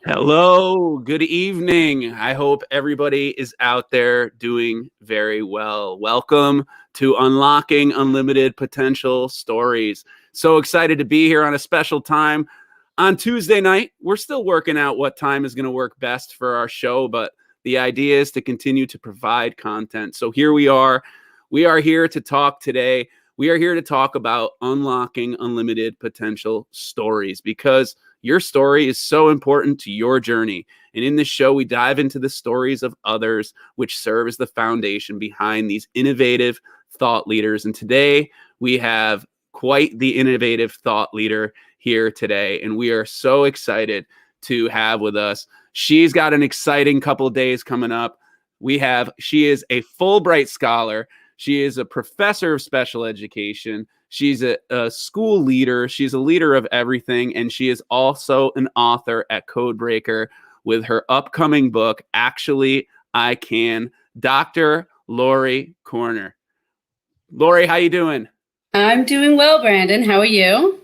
Hello, good evening. I hope everybody is out there doing very well. Welcome to Unlocking Unlimited Potential Stories. So excited to be here on a special time on Tuesday night. We're still working out what time is going to work best for our show, but the idea is to continue to provide content. So here we are. We are here to talk today. We are here to talk about unlocking unlimited potential stories because your story is so important to your journey. And in this show, we dive into the stories of others, which serve as the foundation behind these innovative thought leaders. And today, we have quite the innovative thought leader here today. And we are so excited to have with us. She's got an exciting couple of days coming up. She is a Fulbright scholar. She is a professor of special education. She's a school leader. She's a leader of everything. And she is also an author at Codebreaker with her upcoming book, Actually, I Can, Dr. Lori Koerner. Lori, how you doing? I'm doing well, Brandon. How are you?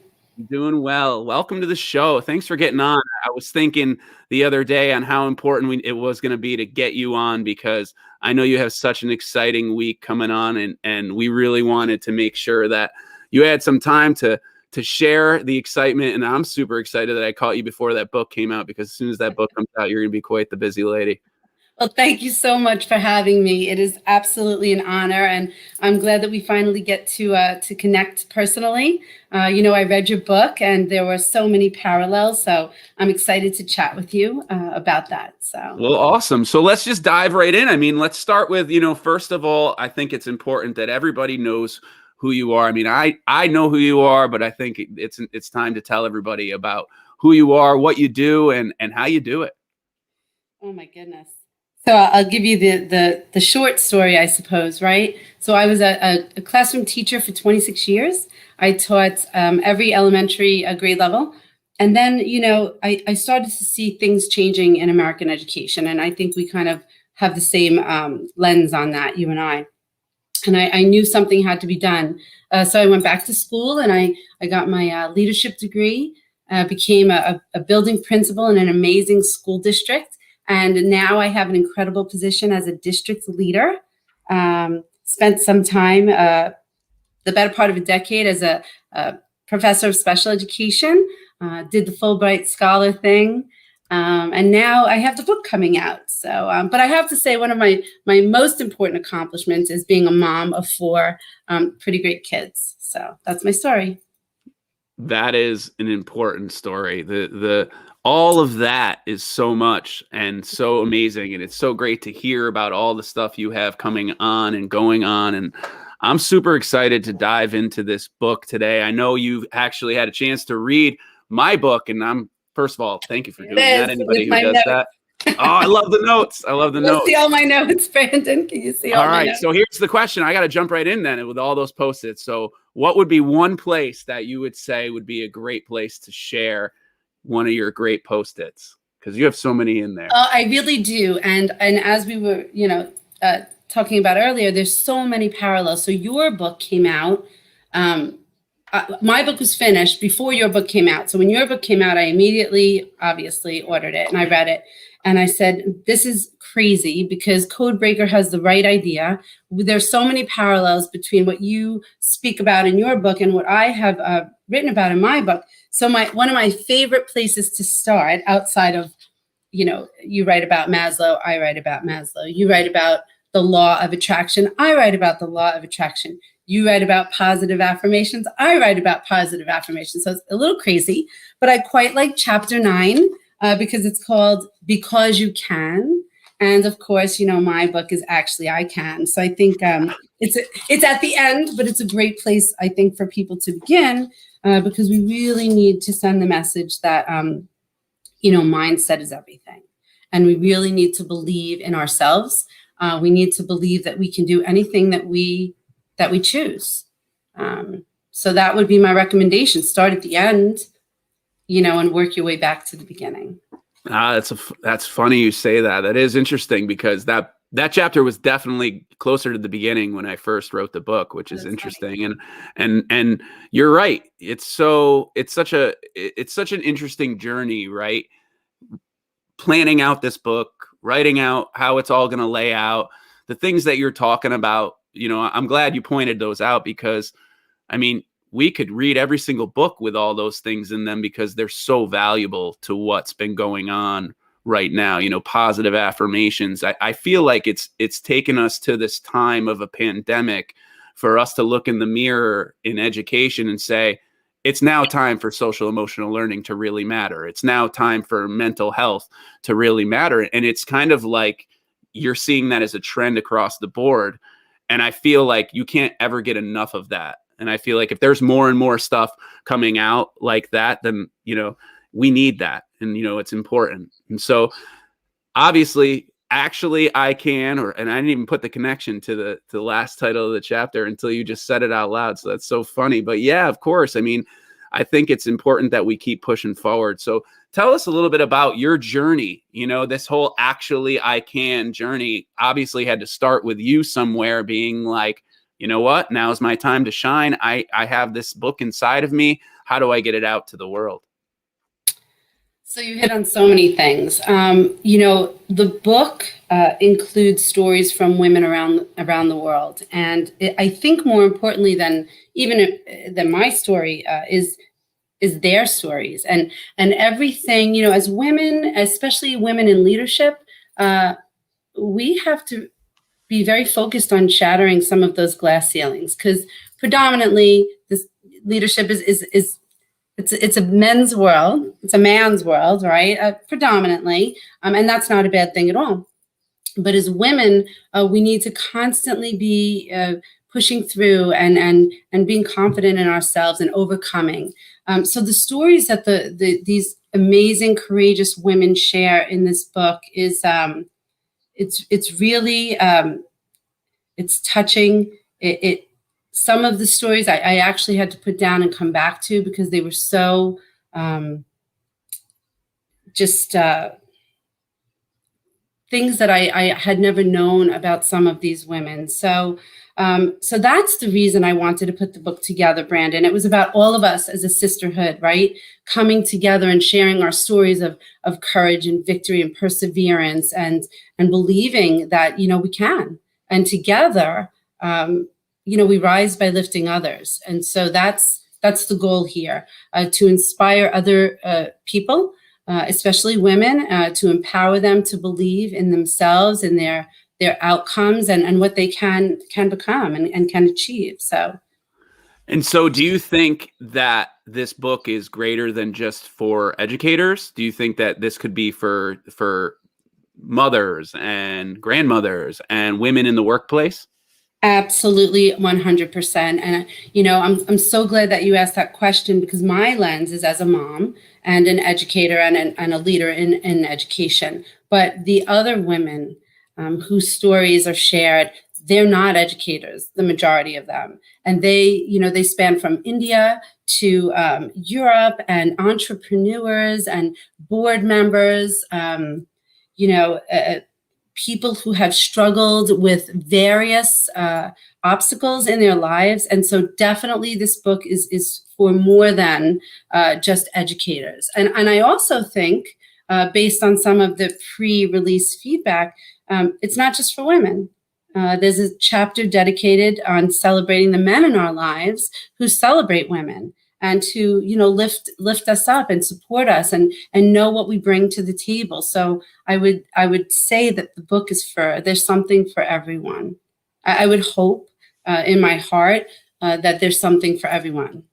Doing well. Welcome to the show. Thanks for getting on. I was thinking the other day on how important it was going to be to get you on because I know you have such an exciting week coming on, and we really wanted to make sure that you had some time to share the excitement. And I'm super excited that I caught you before that book came out, because as soon as that book comes out, you're going to be quite the busy lady. Well, thank you so much for having me. It is absolutely an honor, and I'm glad that we finally get to connect personally. I read your book, and there were so many parallels, so I'm excited to chat with you about that. Well, awesome. So let's just dive right in. I mean, let's start with, first of all, I think it's important that everybody knows who you are. I mean, I know who you are, but I think it's time to tell everybody about who you are, what you do, and how you do it. Oh my goodness. So I'll give you the short story, I suppose, right? So I was a classroom teacher for 26 years. I taught every elementary grade level. And then, I started to see things changing in American education. And I think we kind of have the same lens on that, you and I. And I knew something had to be done. So I went back to school and I got my leadership degree, became a building principal in an amazing school district. And now I have an incredible position as a district leader. Spent some time, the better part of a decade, as a professor of special education, did the Fulbright scholar thing. And now I have the book coming out. So, but I have to say, one of my most important accomplishments is being a mom of 4 pretty great kids. So that's my story. That is an important story. The all of that is so much and so amazing, and it's so great to hear about all the stuff you have coming on and going on. And I'm super excited to dive into this book today. I know you've actually had a chance to read my book, and first of all, thank you for doing that. Anybody who does that. Oh, I love the notes. I love the notes. See all my notes, Brandon. Can you see all my notes? So here's the question. I got to jump right in then with all those Post-its. So what would be one place that you would say would be a great place to share one of your great Post-its? Because you have so many in there. I really do. And as we were, talking about earlier, there's so many parallels. So your book came out. My book was finished before your book came out. So when your book came out, I immediately, obviously, ordered it and I read it. And I said, this is crazy because Codebreaker has the right idea. There's so many parallels between what you speak about in your book and what I have written about in my book. So one of my favorite places to start, outside of, you write about Maslow, I write about Maslow. You write about the law of attraction. I write about the law of attraction. You write about positive affirmations. I write about positive affirmations. So it's a little crazy, but I quite like chapter 9 because it's called Because You Can. And of course, my book is Actually I Can. So I think it's at the end, but it's a great place, I think, for people to begin because we really need to send the message that, mindset is everything. And we really need to believe in ourselves. We need to believe that we can do anything that we choose. So that would be my recommendation. Start at the end, and work your way back to the beginning. That's funny you say that. That is interesting because that chapter was definitely closer to the beginning when I first wrote the book, which is interesting. Funny. And you're right. It's such an interesting journey, right? planning out this book, writing out how it's all going to lay out, the things that you're talking about, I'm glad you pointed those out, because I mean, we could read every single book with all those things in them because they're so valuable to what's been going on right now. Positive affirmations. I feel like it's taken us to this time of a pandemic for us to look in the mirror in education and say, it's now time for social emotional learning to really matter. It's now time for mental health to really matter. And it's kind of like you're seeing that as a trend across the board. And I feel like you can't ever get enough of that. And I feel like if there's more and more stuff coming out like that, then, we need that. And, it's important. And so obviously, actually, I can, and I didn't even put the connection to the last title of the chapter until you just said it out loud. So that's so funny. But yeah, of course. I mean, I think it's important that we keep pushing forward. So tell us a little bit about your journey. This whole actually I can journey obviously had to start with you somewhere being like, you know what, now's my time to shine. I have this book inside of me. How do I get it out to the world? So you hit on so many things. The book includes stories from women around the world, and I think more importantly than my story is their stories and everything. As women, especially women in leadership, we have to be very focused on shattering some of those glass ceilings, because predominantly this leadership is it's a men's world. It's a man's world, right? Predominantly. And that's not a bad thing at all. But as women, we need to constantly be pushing through and being confident in ourselves and overcoming. So the stories that these amazing, courageous women share in this book is it's really it's touching. Some of the stories I actually had to put down and come back to because they were so things that I had never known about some of these women. So that's the reason I wanted to put the book together, Brandon. It was about all of us as a sisterhood, right? Coming together and sharing our stories of courage and victory and perseverance and believing that, we can. And together, we rise by lifting others. And so that's the goal here, to inspire other people, especially women, to empower them to believe in themselves and their outcomes and what they can become and can achieve. And so do you think that this book is greater than just for educators? Do you think that this could be for mothers and grandmothers and women in the workplace? Absolutely, 100%. And, I'm so glad that you asked that question, because my lens is as a mom and an educator and a leader in education. But the other women whose stories are shared, they're not educators, the majority of them. And they span from India to Europe, and entrepreneurs and board members, people who have struggled with various obstacles in their lives. And so definitely this book is for more than just educators. And I also think, based on some of the pre-release feedback, it's not just for women. There's a chapter dedicated on celebrating the men in our lives who celebrate women and to, lift us up and support us and know what we bring to the table. So I would say that the book is there's something for everyone. I would hope in my heart that there's something for everyone.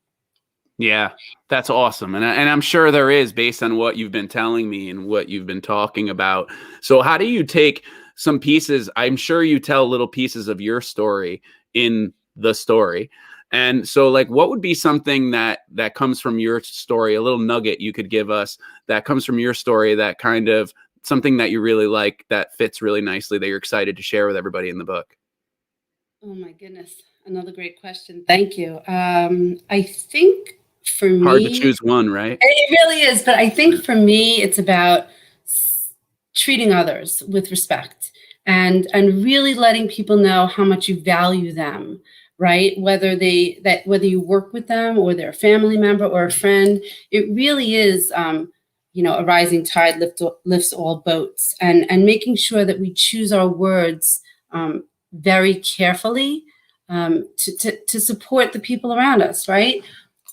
Yeah, that's awesome. And I'm sure there is, based on what you've been telling me and what you've been talking about. So how do you take some pieces? I'm sure you tell little pieces of your story in the story. And so, what would be something that comes from your story, a little nugget you could give us that comes from your story, that kind of something that you really like, that fits really nicely, that you're excited to share with everybody in the book? Oh my goodness. Another great question. Thank you. I think for me, hard to choose one, right? It really is. But I think for me, it's about treating others with respect and really letting people know how much you value them. Right? Whether you work with them or they're a family member or a friend, it really is a rising tide lifts all boats, and making sure that we choose our words very carefully to support the people around us, right?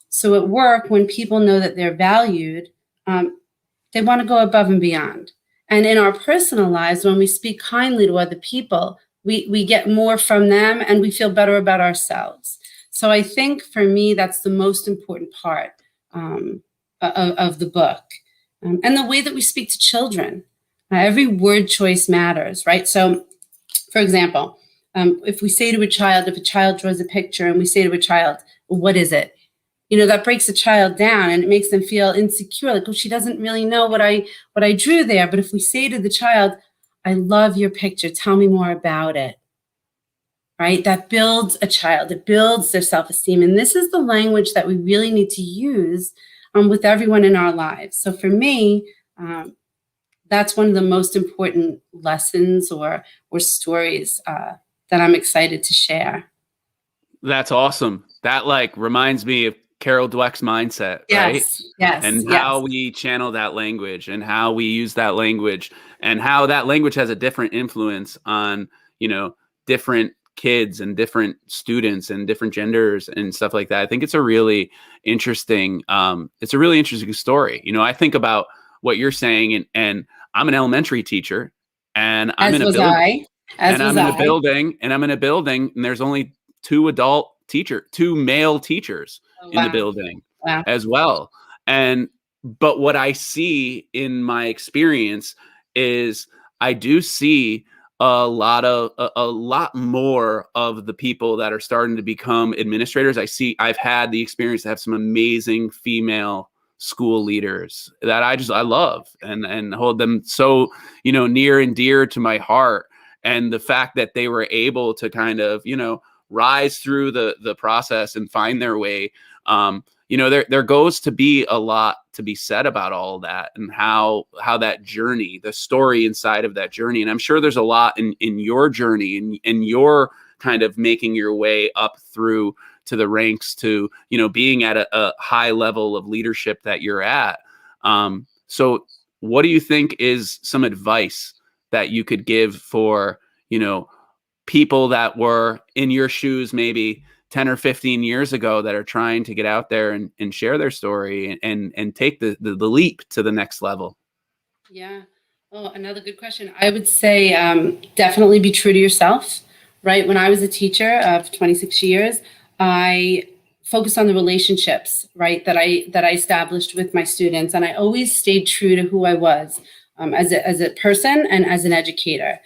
So at work, when people know that they're valued, they want to go above and beyond. And in our personal lives, when we speak kindly to other people, we get more from them and we feel better about ourselves. So I think for me, that's the most important part of the book. And the way that we speak to children. Every word choice matters, right? So, for example, if we say to a child, if a child draws a picture and we say to a child, what is it? That breaks a child down and it makes them feel insecure. Like, oh, she doesn't really know what I drew there. But if we say to the child, I love your picture, tell me more about it, right? That builds a child. It builds their self-esteem. And this is the language that we really need to use with everyone in our lives. So for me, that's one of the most important lessons or stories that I'm excited to share. That's awesome. That reminds me of Carol Dweck's mindset, right? Yes. And how we channel that language and how we use that language and how that language has a different influence on, different kids and different students and different genders and stuff like that. I think it's a really interesting, story. I think about what you're saying and I'm an elementary teacher and I'm in a building. I'm in a building and there's only two male teachers in the building as well. But what I see in my experience is I do see a lot more of the people that are starting to become administrators. I've had the experience to have some amazing female school leaders that I love and hold them so, near and dear to my heart. And the fact that they were able to kind of, rise through the process and find their way. There goes to be a lot to be said about all of that and how that journey, the story inside of that journey. And I'm sure there's a lot in your journey and in your kind of making your way up through to the ranks to, being at a high level of leadership that you're at. So what do you think is some advice that you could give for, people that were in your shoes maybe 10 or 15 years ago that are trying to get out there and share their story and take the leap to the next level? Yeah. Oh, another good question. I would say definitely be true to yourself, right? When I was a teacher of 26 years, I focused on the relationships, right, that I established with my students. And I always stayed true to who I was as a person and as an educator.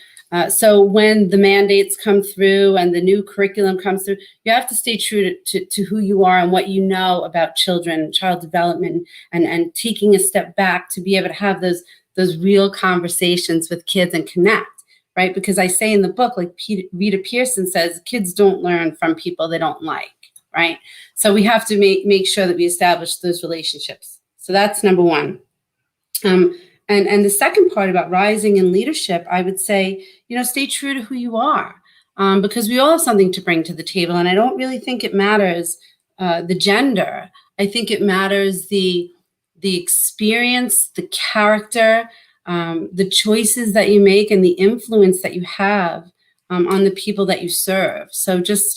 So when the mandates come through and the new curriculum comes through, you have to stay true to who you are and what you know about children, child development, and taking a step back to be able to have those real conversations with kids and connect, right? Because I say in the book, like Rita Pearson says, kids don't learn from people they don't like, right? So we have to make sure that we establish those relationships. So that's number one. And the second part about rising in leadership, I would say, stay true to who you are, because we all have something to bring to the table. And I don't really think it matters the gender. I think it matters the experience, the character, the choices that you make, and the influence that you have on the people that you serve. So just,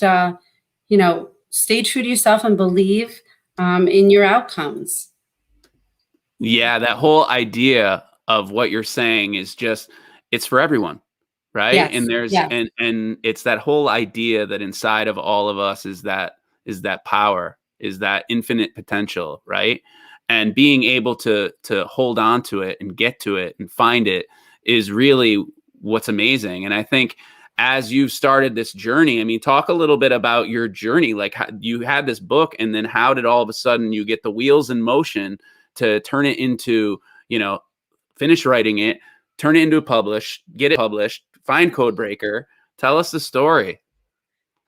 stay true to yourself and believe in your outcomes. Yeah, that whole idea of what you're saying is just, it's for everyone, right? Yes, And there's yes. and it's that whole idea that inside of all of us is that power, is that infinite potential, right? And being able to hold on to it and get to it and find it is really what's amazing. And I think as you've started this journey, I mean, talk a little bit about your journey. Like, how you had this book, and then how did all of a sudden you get the wheels in motion to turn it into, finish writing it, turn it into get it published, find Codebreaker. Tell us the story.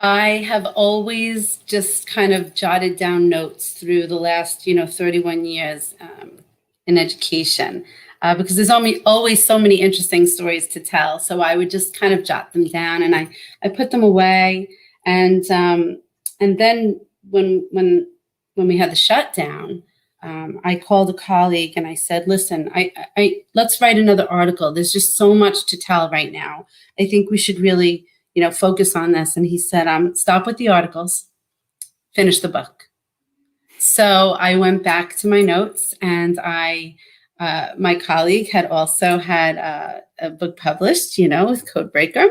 I have always just kind of jotted down notes through the last, 31 years in education, because there's always so many interesting stories to tell. So I would just kind of jot them down, and I put them away. And then when we had the shutdown, I called a colleague and I said, listen, let's write another article. There's just so much to tell right now. I think we should really, focus on this. And he said, stop with the articles, finish the book. So I went back to my notes, and my colleague had also had a book published, with Codebreaker.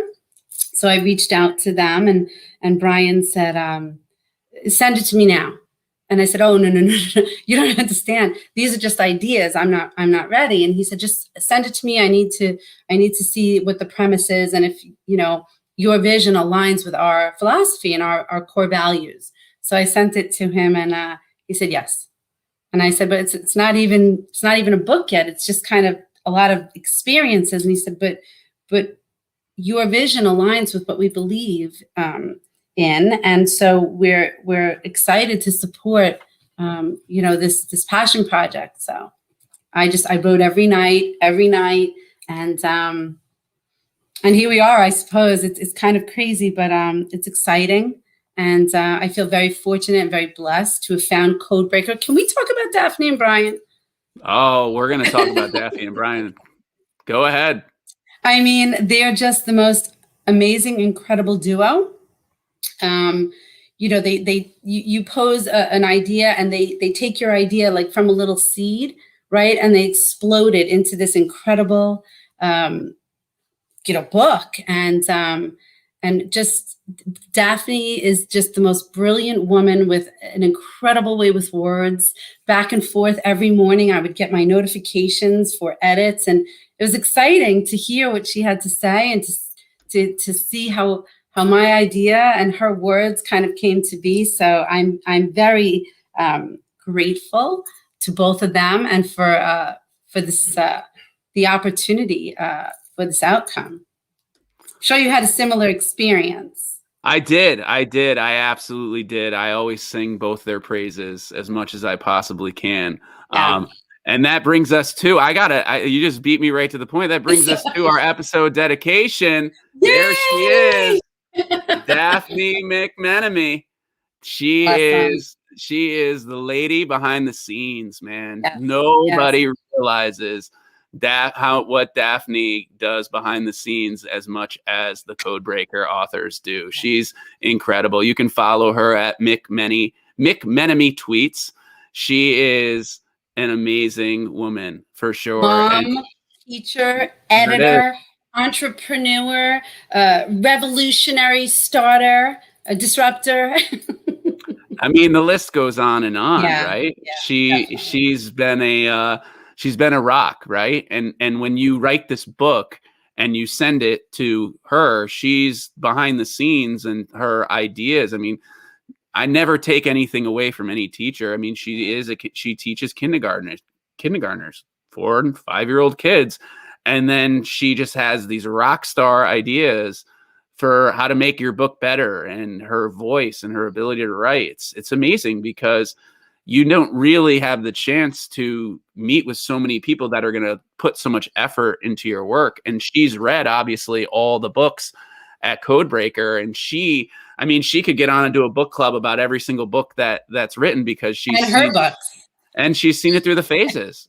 So I reached out to them, and Brian said, send it to me now. And I said, oh, no, you don't understand. These are just ideas. I'm not ready. And he said, just send it to me. I need to see what the premise is. And if, your vision aligns with our philosophy and our core values. So I sent it to him, and he said, yes. And I said, but it's not even a book yet. It's just kind of a lot of experiences. And he said, but your vision aligns with what we believe in, and so we're excited to support this passion project. So I wrote every night, and here we are. I suppose it's kind of crazy, but it's exciting, and I feel very fortunate and very blessed to have found Codebreaker. Can we talk about Daphne and Brian? Oh, we're going to talk about Daphne and Brian. Go ahead. I mean, they're just the most amazing, incredible duo. You pose an idea, and they take your idea like from a little seed, right? And they explode it into this incredible, book. And just Daphne is just the most brilliant woman with an incredible way with words. Back and forth every morning, I would get my notifications for edits, and it was exciting to hear what she had to say, and to see how my idea and her words kind of came to be. So I'm very grateful to both of them, and for this the opportunity for this outcome. Sure, you had a similar experience. I did. I absolutely did. I always sing both their praises as much as I possibly can. Yeah. And that brings us to, you just beat me right to the point. That brings us to our episode dedication. Yay! There she is, Daphne McMenemy. She is the lady behind the scenes, man. Yes. Nobody realizes what Daphne does behind the scenes as much as the Codebreaker authors do. She's incredible. You can follow her at McMenemy Tweets. She is an amazing woman for sure. Mom, teacher, editor, entrepreneur, revolutionary starter, a disruptor. I mean, the list goes on and on, right? Yeah, she's been a rock, right? And when you write this book and you send it to her, she's behind the scenes, and her ideas. I mean, I never take anything away from any teacher. I mean, she teaches kindergartners, 4 and 5-year-old kids, and then she just has these rock star ideas for how to make your book better, and her voice and her ability to write. It's amazing, because you don't really have the chance to meet with so many people that are going to put so much effort into your work. And she's read, obviously, all the books at Codebreaker, and she could get on and do a book club about every single book that's written, because she's her books. And she's seen it through the phases.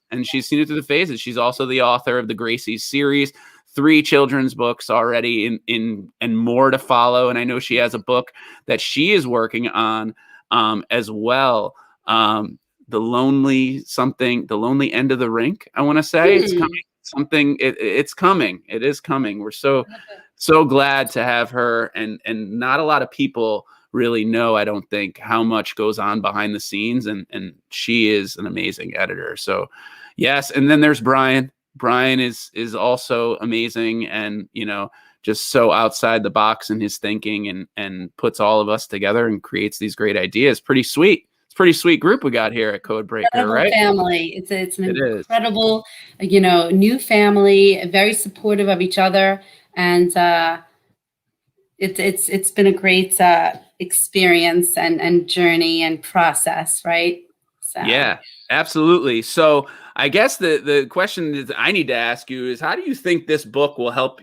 She's also the author of the Gracie's series, 3 children's books already and more to follow. And I know she has a book that she is working on as well. The lonely end of the rink, I want to say. It's coming. It's coming. It is coming. We're so glad to have her, and not a lot of people really know, I don't think, how much goes on behind the scenes, and she is an amazing editor. So yes. And then there's Brian. Brian is also amazing, and just so outside the box in his thinking, and puts all of us together and creates these great ideas. Pretty sweet group we got here at Codebreaker, right? Family. It's an incredible, new family, very supportive of each other, and it's been a great experience and journey and process, right? So. Yeah, absolutely. So I guess the question that I need to ask you is, how do you think this book will help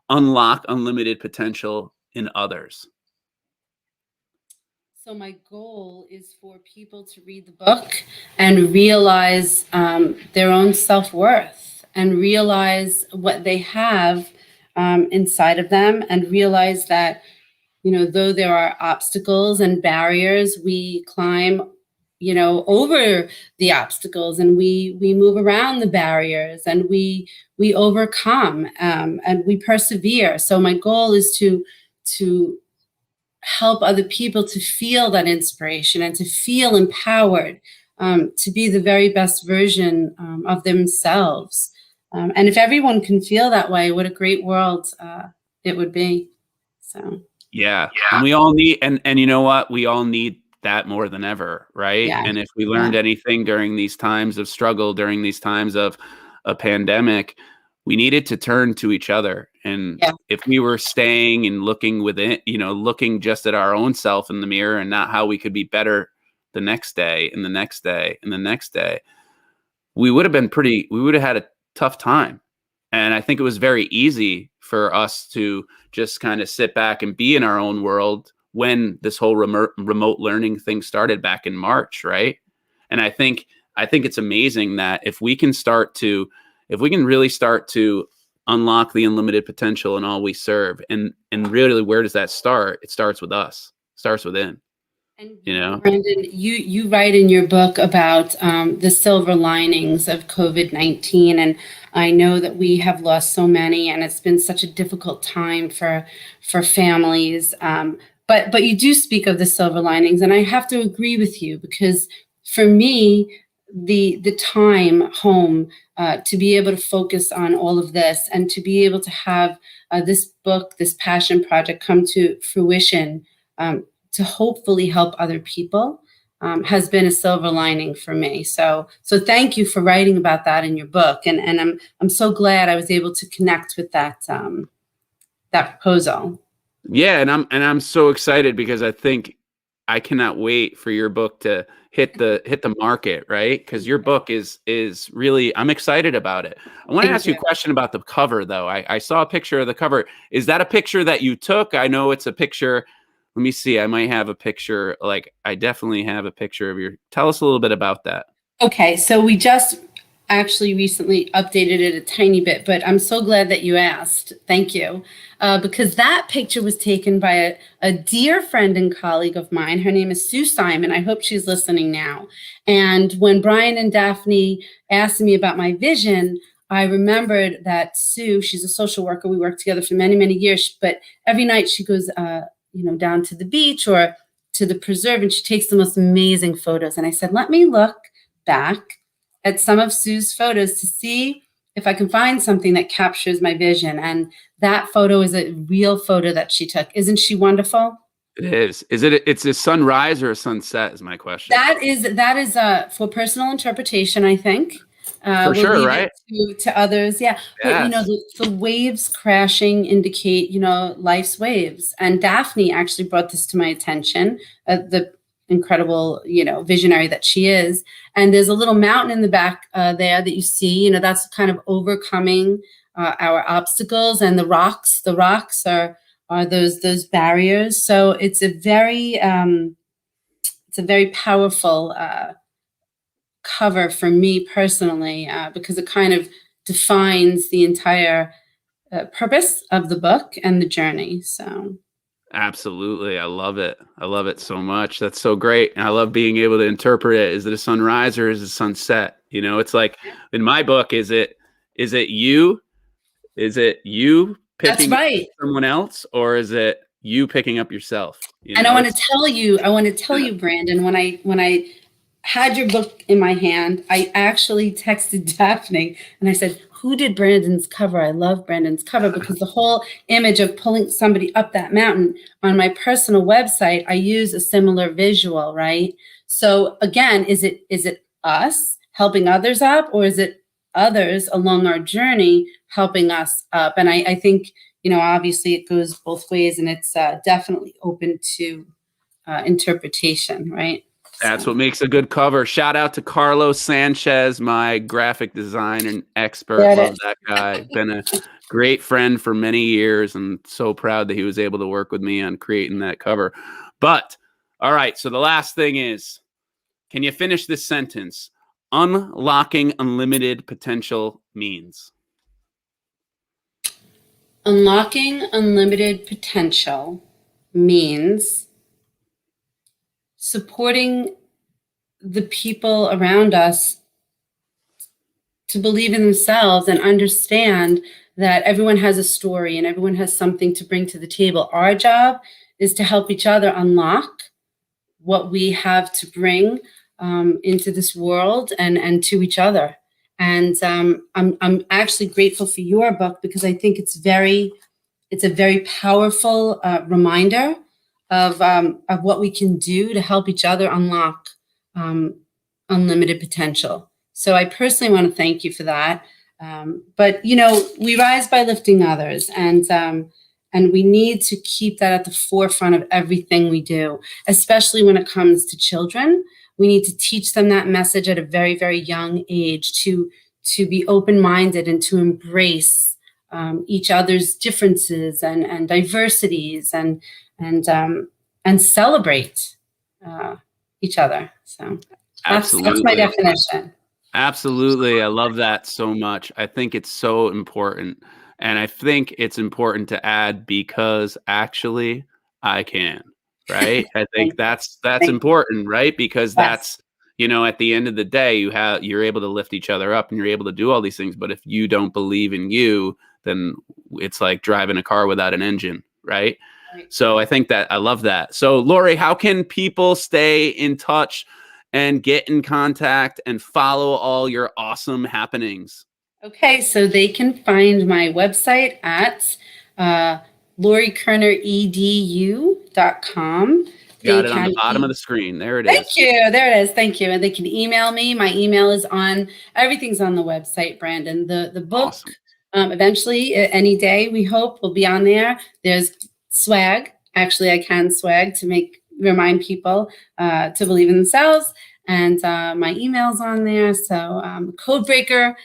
unlock unlimited potential in others? So my goal is for people to read the book and realize their own self-worth and realize what they have inside of them, and realize that, though there are obstacles and barriers, we climb, over the obstacles, and we move around the barriers, and we overcome, and we persevere. So my goal is to help other people to feel that inspiration and to feel empowered, to be the very best version of themselves. And if everyone can feel that way, what a great world it would be. So Yeah. And we all need, and you know what? We all need that more than ever, right? yeah, And if we yeah, learned anything during these times of struggle, during these times of a pandemic, we needed to turn to each other. And yeah. if we were staying and looking within, looking just at our own self in the mirror and not how we could be better the next day and the next day and the next day, we would have had a tough time. And I think it was very easy for us to just kind of sit back and be in our own world when this whole remote learning thing started back in March, right? And I think it's amazing that if we can really start to unlock the unlimited potential in all we serve, and really, where does that start? It starts with us. It starts within. And You know? Brandon, you write in your book about the silver linings of COVID-19, and I know that we have lost so many, and it's been such a difficult time for families. But you do speak of the silver linings, and I have to agree with you, because for me, the time home, to be able to focus on all of this, and to be able to have this book, this passion project, come to fruition, to hopefully help other people, has been a silver lining for me. So thank you for writing about that in your book, and I'm so glad I was able to connect with that proposal. Yeah, and I'm so excited because I cannot wait for your book to hit the market, right? Because your book is really, I'm excited about it. I want to Thank ask you you. a question about the cover, though. I saw a picture of the cover. Is that a picture that you took? I know it's a picture. Let me see. I might have a picture. Like, I definitely have a picture of your. Tell us a little bit about that. Okay, so we just actually recently updated it a tiny bit, but I'm so glad that you asked. Thank you. Because that picture was taken by a dear friend and colleague of mine. Her name is Sue Simon. I hope she's listening now. And when Brian and Daphne asked me about my vision, I remembered that Sue, she's a social worker. We worked together for many, many years, but every night she goes, down to the beach or to the preserve, and she takes the most amazing photos. And I said, let me look back at some of Sue's photos to see if I can find something that captures my vision. And that photo is a real photo that she took. Isn't she wonderful? It is. It's a sunrise or a sunset is my question. That is for personal interpretation, I think. For We'll sure, leave right? it to others. Yeah. But Yes. the waves crashing indicate, life's waves. And Daphne actually brought this to my attention, the incredible, visionary that she is. And there's a little mountain in the back there that you see, that's kind of overcoming our obstacles, and the rocks. The rocks are those barriers. So it's a very powerful cover for me personally, because it kind of defines the entire purpose of the book and the journey. So Absolutely. I love it. I love it so much. That's so great. And I love being able to interpret it. Is it a sunrise or is it sunset? It's like in my book, is it you? Is it you that's picking up right. someone else, or is it you picking up yourself? And I want to tell you, Brandon, when I had your book in my hand, I actually texted Daphne and I said, who did Brandon's cover? I love Brandon's cover, because the whole image of pulling somebody up that mountain, on my personal website, I use a similar visual, right? So again, is it us helping others up, or is it others along our journey helping us up? And I think, obviously it goes both ways, and it's definitely open to interpretation, right? That's So, what makes a good cover. Shout out to Carlos Sanchez, my graphic design and expert. there it Love is. that guy. Been a great friend for many years, and so proud that he was able to work with me on creating that cover. But All right. So the last thing is, can you finish this sentence? Unlocking unlimited potential means. Unlocking unlimited potential means supporting the people around us to believe in themselves and understand that everyone has a story and everyone has something to bring to the table. Our job is to help each other unlock what we have to bring into this world and to each other. And I'm actually grateful for your book because I think it's a very powerful reminder of what we can do to help each other unlock unlimited potential. So I personally want to thank you for that. But we rise by lifting others, and we need to keep that at the forefront of everything we do, especially when it comes to children. We need to teach them that message at a very, very young age to be open-minded and to embrace each other's differences and diversities and celebrate each other. So that's my definition. Absolutely. I love that so much. I think it's so important. And I think it's important to add because actually I can, right? I think that's important, right? Because that's, at the end of the day, you're able to lift each other up and you're able to do all these things. But if you don't believe in you, then it's like driving a car without an engine, right? So I think that I love that. So Lori, how can people stay in touch and get in contact and follow all your awesome happenings? Okay, so they can find my website at LoriKoernerEDU.com. Got it on the bottom of the screen. There it is. Thank you. There it is. Thank you. And they can email me. My email is everything's on the website, Brandon. The book, awesome. Eventually, any day, we hope, will be on there. There's swag. Actually, I can swag to remind people to believe in themselves. And my email's on there. So Codebreaker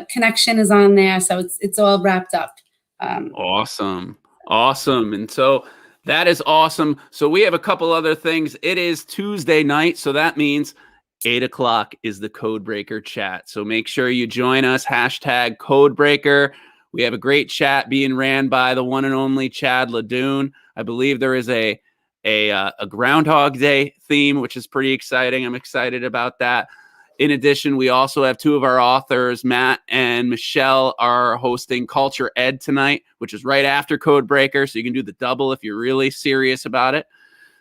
connection is on there. So it's all wrapped up. Awesome. And so that is awesome. So we have a couple other things. It is Tuesday night. So that means 8:00 is the Codebreaker chat. So make sure you join us. #Codebreaker. We have a great chat being ran by the one and only Chad Ladoon. I believe there is a Groundhog Day theme, which is pretty exciting. I'm excited about that. In addition, we also have two of our authors, Matt and Michelle, are hosting Culture Ed tonight, which is right after Codebreaker. So you can do the double if you're really serious about it.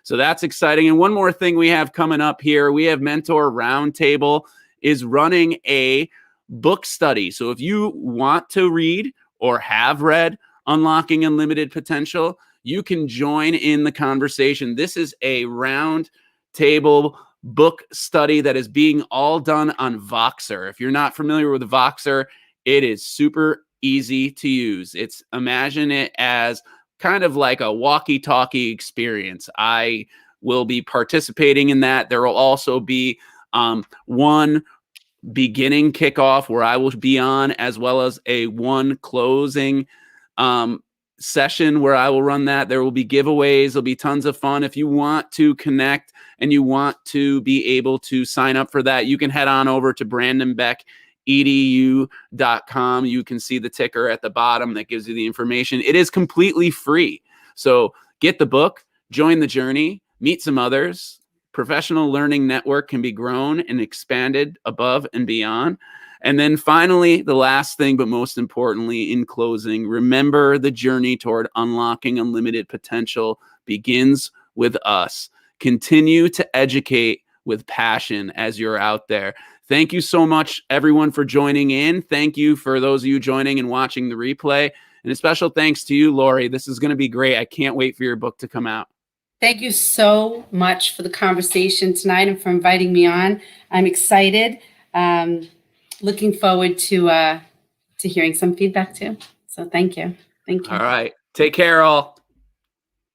So that's exciting. And one more thing we have coming up here, we have Mentor Roundtable is running a book study. So if you want to read or have read Unlocking Unlimited Potential, you can join in the conversation. This is a round table book study that is being all done on Voxer. If you're not familiar with Voxer, it is super easy to use. Imagine it as kind of like a walkie-talkie experience. I will be participating in that. There will also be one beginning kickoff where I will be on, as well as one closing session where I will run that. There will be giveaways. There'll be tons of fun. If you want to connect and you want to be able to sign up for that, you can head on over to brandonbeckedu.com. You can see the ticker at the bottom that gives you the information. It is completely free. So get the book, join the journey, meet some others. Professional learning network can be grown and expanded above and beyond. And then finally, the last thing, but most importantly, in closing, remember the journey toward unlocking unlimited potential begins with us. Continue to educate with passion as you're out there. Thank you so much, everyone, for joining in. Thank you for those of you joining and watching the replay. And a special thanks to you, Lori. This is going to be great. I can't wait for your book to come out. Thank you so much for the conversation tonight and for inviting me on. I'm excited. Looking forward to hearing some feedback too. So thank you. All right. Take care, all.